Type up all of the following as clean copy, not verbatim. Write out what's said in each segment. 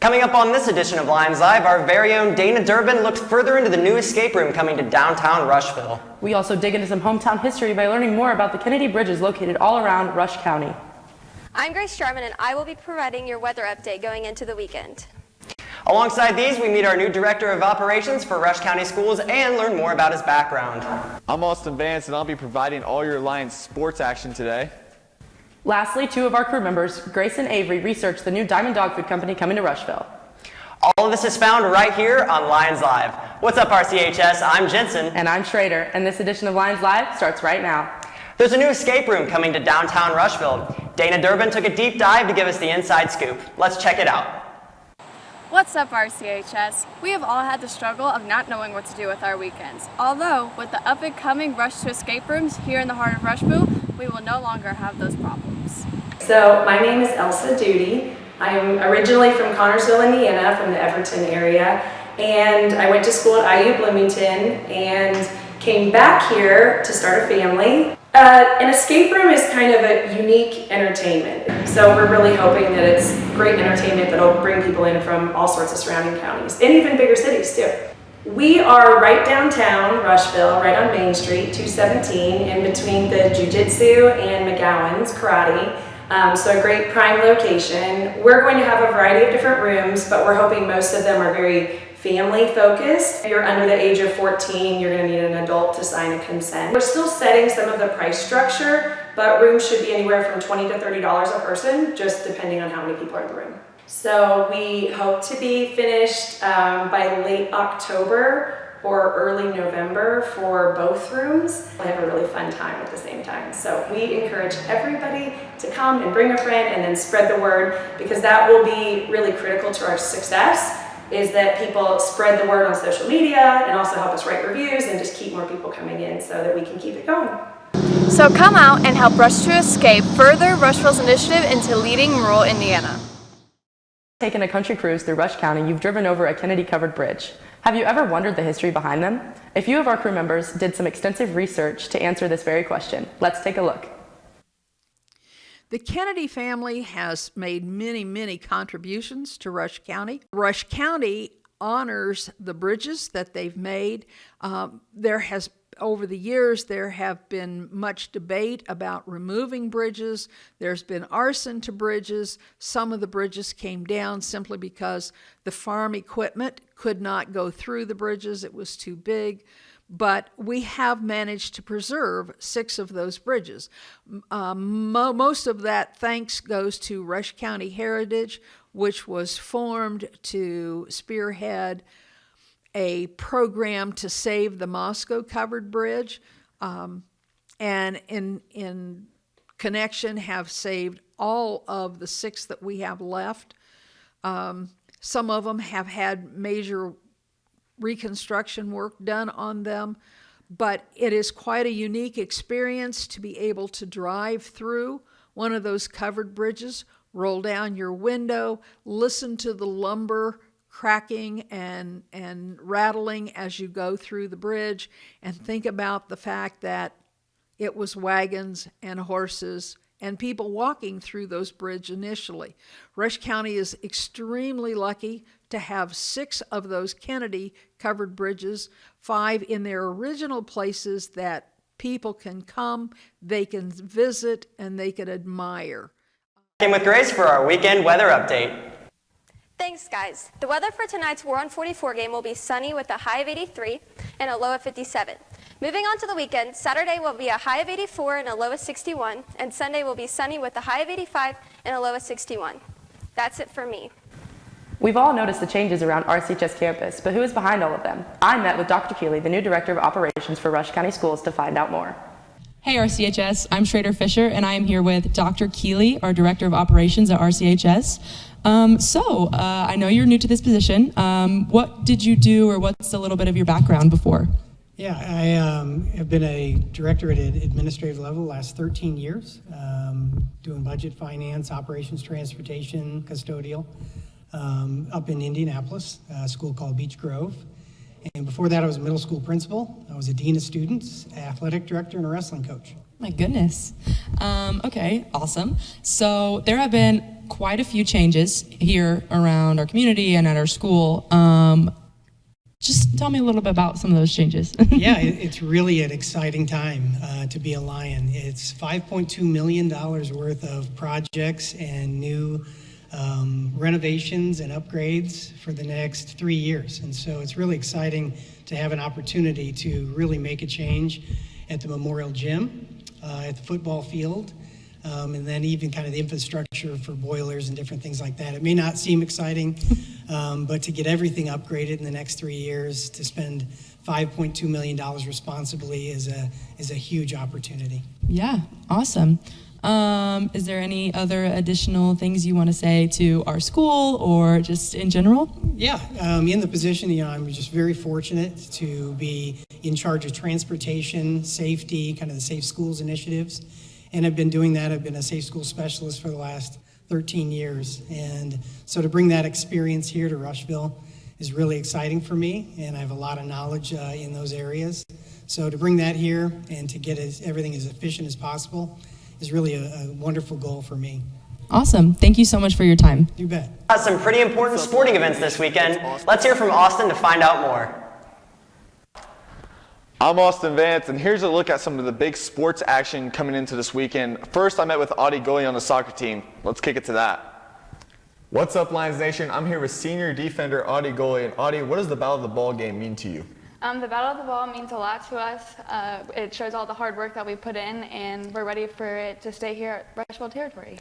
Coming up on this edition of Lions Live, our very own Dana Durbin looked further into the new escape room coming to downtown Rushville. We also dig into some hometown history by learning more about the Kennedy Bridges located all around Rush County. I'm Grace Jarman, and I will be providing your weather update going into the weekend. Alongside these, we meet our new Director of Operations for Rush County Schools and learn more about his background. I'm Austin Vance, and I'll be providing all your Lions sports action today. Lastly, two of our crew members, Grace and Avery, researched the new Diamond Dog Food Company coming to Rushville. All of this is found right here on Lions Live. What's up, RCHS? I'm Jensen. And I'm Schrader, and this edition of Lions Live starts right now. There's a new escape room coming to downtown Rushville. Dana Durbin took a deep dive to give us the inside scoop. Let's check it out. What's up, RCHS? We have all had the struggle of not knowing what to do with our weekends. Although, with the up-and-coming Rush to Escape rooms here in the heart of Rushville, we will no longer have those problems. So, my name is Elsa Duty. I'm originally from Connersville, Indiana, from the Everton area, and I went to school at IU Bloomington and came back here to start a family. An escape room is kind of a unique entertainment, so we're really hoping that it's great entertainment that'll bring people in from all sorts of surrounding counties, and even bigger cities too. We are right downtown Rushville, right on Main Street, 217, in between the Jiu-Jitsu and McGowan's Karate. So a great prime location. We're going to have a variety of different rooms, but we're hoping most of them are very family focused. If you're under the age of 14, you're going to need an adult to sign a consent. We're still setting some of the price structure, but rooms should be anywhere from $20 to $30 a person, just depending on how many people are in the room. So we hope to be finished by late October or early November for both rooms. We have a really fun time at the same time. So we encourage everybody to come and bring a friend and then spread the word, because that will be really critical to our success, is that people spread the word on social media and also help us write reviews and just keep more people coming in so that we can keep it going. So come out and help Rush to Escape further Rushville's initiative into leading rural Indiana. Taking a country cruise through Rush County, you've driven over a Kennedy-covered bridge. Have you ever wondered the history behind them? A few of our crew members did some extensive research to answer this very question. Let's take a look. The Kennedy family has made many, many contributions to Rush County. Rush County honors the bridges that they've made. Over the years, there have been much debate about removing bridges. There's been arson to bridges. Some of the bridges came down simply because the farm equipment could not go through the bridges. It was too big. But we have managed to preserve 6 of those bridges. Most of that thanks goes to Rush County Heritage, which was formed to spearhead a program to save the Moscow covered bridge, and in connection have saved all of the 6 that we have left. Some of them have had major reconstruction work done on them, but it is quite a unique experience to be able to drive through one of those covered bridges, roll down your window, listen to the lumber cracking and rattling as you go through the bridge, and think about the fact that it was wagons and horses and people walking through those bridges initially. Rush County is extremely lucky to have 6 of those Kennedy covered bridges, 5 in their original places that people can come, they can visit, and they can admire. Came with Grace for our weekend weather update. Thanks, guys. The weather for tonight's War on 44 game will be sunny with a high of 83 and a low of 57. Moving on to the weekend, Saturday will be a high of 84 and a low of 61, and Sunday will be sunny with a high of 85 and a low of 61. That's it for me. We've all noticed the changes around RCHS campus, but who is behind all of them? I met with Dr. Keeley, the new Director of Operations for Rush County Schools, to find out more. Hey RCHS, I'm Schrader Fisher, and I am here with Dr. Keeley, our Director of Operations at RCHS. I know you're new to this position. What did you do, or what's a little bit of your background before? Yeah, I have been a director at an administrative level the last 13 years, doing budget, finance, operations, transportation, custodial, up in Indianapolis, a school called Beech Grove. And before that, I was a middle school principal. I was a dean of students, athletic director, and a wrestling coach. My goodness. Okay, awesome. So there have been quite a few changes here around our community and at our school. Just tell me a little bit about some of those changes. Yeah, it's really an exciting time to be a Lion. It's $5.2 million worth of projects and new renovations and upgrades for the next 3 years. And so it's really exciting to have an opportunity to really make a change at the Memorial Gym, at the football field, and then even kind of the infrastructure for boilers and different things like that. It may not seem exciting, but to get everything upgraded in the next 3 years, to spend $5.2 million responsibly is a huge opportunity. Yeah, awesome. Is there any other additional things you want to say to our school or just in general? Yeah, in the position, I'm just very fortunate to be in charge of transportation, safety, kind of the Safe Schools initiatives. And I've been doing that. I've been a Safe School specialist for the last 13 years. And so to bring that experience here to Rushville is really exciting for me. And I have a lot of knowledge in those areas. So to bring that here and to get everything as efficient as possible is really a wonderful goal for me. Awesome. Thank you so much for your time. You bet. Some pretty important sporting events this weekend. Let's hear from Austin to find out more. I'm Austin Vance, and here's a look at some of the big sports action coming into this weekend. First, I met with Audie Gully on the soccer team. Let's kick it to that. What's up, Lions Nation? I'm here with senior defender Audie Gully. And Audie, what does the Battle of the Ball game mean to you? The Battle of the Ball means a lot to us. It shows all the hard work that we put in, and we're ready for it to stay here at Rushville territory.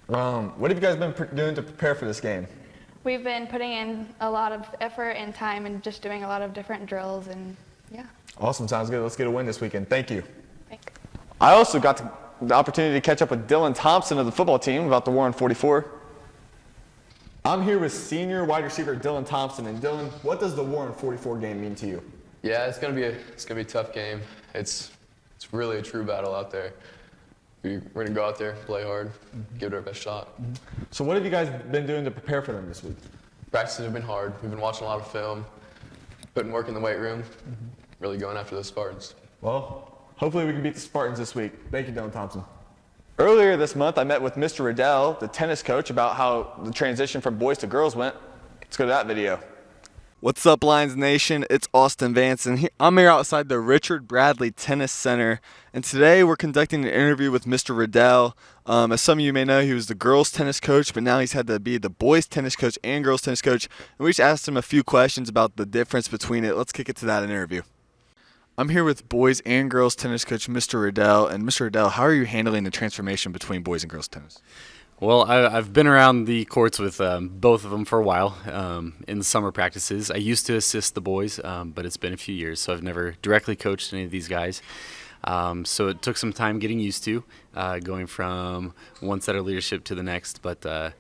What have you guys been doing to prepare for this game? We've been putting in a lot of effort and time and just doing a lot of different drills, and yeah. Awesome, sounds good. Let's get a win this weekend. Thank you. Thanks. I also got the opportunity to catch up with Dylan Thompson of the football team about the War on 44. I'm here with senior wide receiver Dylan Thompson. And Dylan, what does the War on 44 game mean to you? Yeah, it's gonna be a tough game. It's really a true battle out there. We're gonna go out there, play hard, give it our best shot. So what have you guys been doing to prepare for them this week? Practices have been hard. We've been watching a lot of film, putting work in the weight room, really going after those Spartans. Well, hopefully we can beat the Spartans this week. Thank you, Dylan Thompson. Earlier this month, I met with Mr. Riddell, the tennis coach, about how the transition from boys to girls went. Let's go to that video. What's up, Lions Nation? It's Austin Vance, and I'm here outside the Richard Bradley Tennis Center, and today we're conducting an interview with Mr. Riddell. As some of you may know, he was the girls tennis coach, but now he's had to be the boys tennis coach and girls tennis coach, and we just asked him a few questions about the difference between it. Let's kick it to that interview. I'm here with boys and girls tennis coach Mr. Riddell, and Mr. Riddell, how are you handling the transformation between boys and girls tennis? Well, I've been around the courts with both of them for a while in the summer practices. I used to assist the boys, but it's been a few years, so I've never directly coached any of these guys. So it took some time getting used to going from one set of leadership to the next, but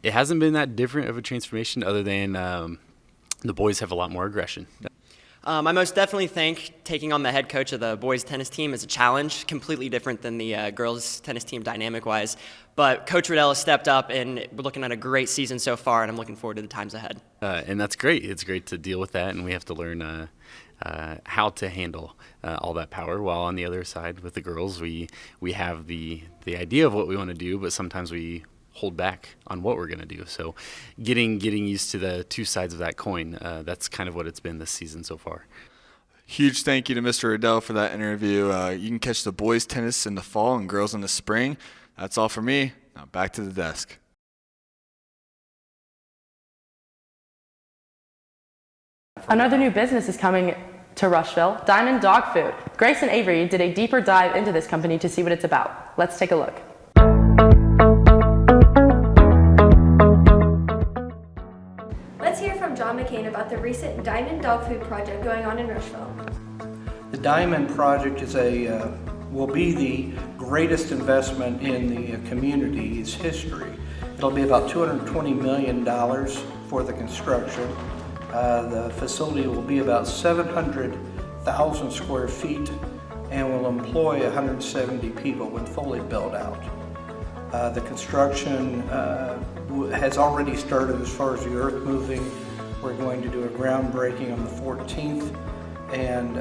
it hasn't been that different of a transformation other than the boys have a lot more aggression. I most definitely think taking on the head coach of the boys tennis team is a challenge, completely different than the girls tennis team dynamic-wise. But Coach Riddell has stepped up, and we're looking at a great season so far, and I'm looking forward to the times ahead. And that's great. It's great to deal with that, and we have to learn how to handle all that power. While on the other side with the girls, we have the idea of what we want to do, but sometimes we hold back on what we're going to do. So getting used to the two sides of that coin, that's kind of what it's been this season so far. Huge thank you to Mr. Riddell for that interview. You can catch the boys tennis in the fall and girls in the spring. That's all for me. Now back to the desk. Another new business is coming to Rushville, Diamond Dog Food. Grace and Avery did a deeper dive into this company to see what it's about. Let's take a look. Let's hear from John McCain about the recent Diamond Dog Food project going on in Rushville. The Diamond Project is will be the greatest investment in the community's history. It'll be about $220 million for the construction. The facility will be about 700,000 square feet and will employ 170 people when fully built out. The construction has already started as far as the earth moving. We're going to do a groundbreaking on the 14th, and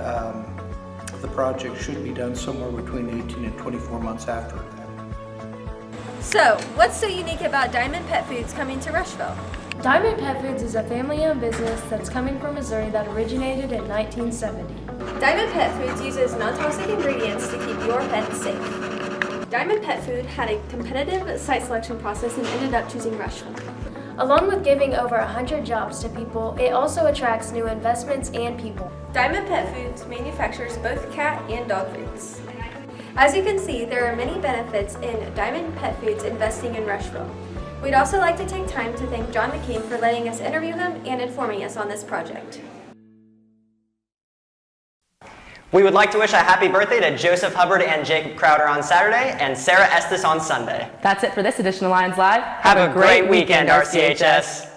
the project should be done somewhere between 18 and 24 months after that. So, what's so unique about Diamond Pet Foods coming to Rushville? Diamond Pet Foods is a family-owned business that's coming from Missouri that originated in 1970. Diamond Pet Foods uses non-toxic ingredients to keep your pets safe. Diamond Pet Food had a competitive site selection process and ended up choosing Rushville. Along with giving over 100 jobs to people, it also attracts new investments and people. Diamond Pet Foods manufactures both cat and dog foods. As you can see, there are many benefits in Diamond Pet Foods investing in Rushville. We'd also like to take time to thank John McCain for letting us interview him and informing us on this project. We would like to wish a happy birthday to Joseph Hubbard and Jacob Crowder on Saturday and Sarah Estes on Sunday. That's it for this edition of Lions Live. Have a great weekend, RCHS.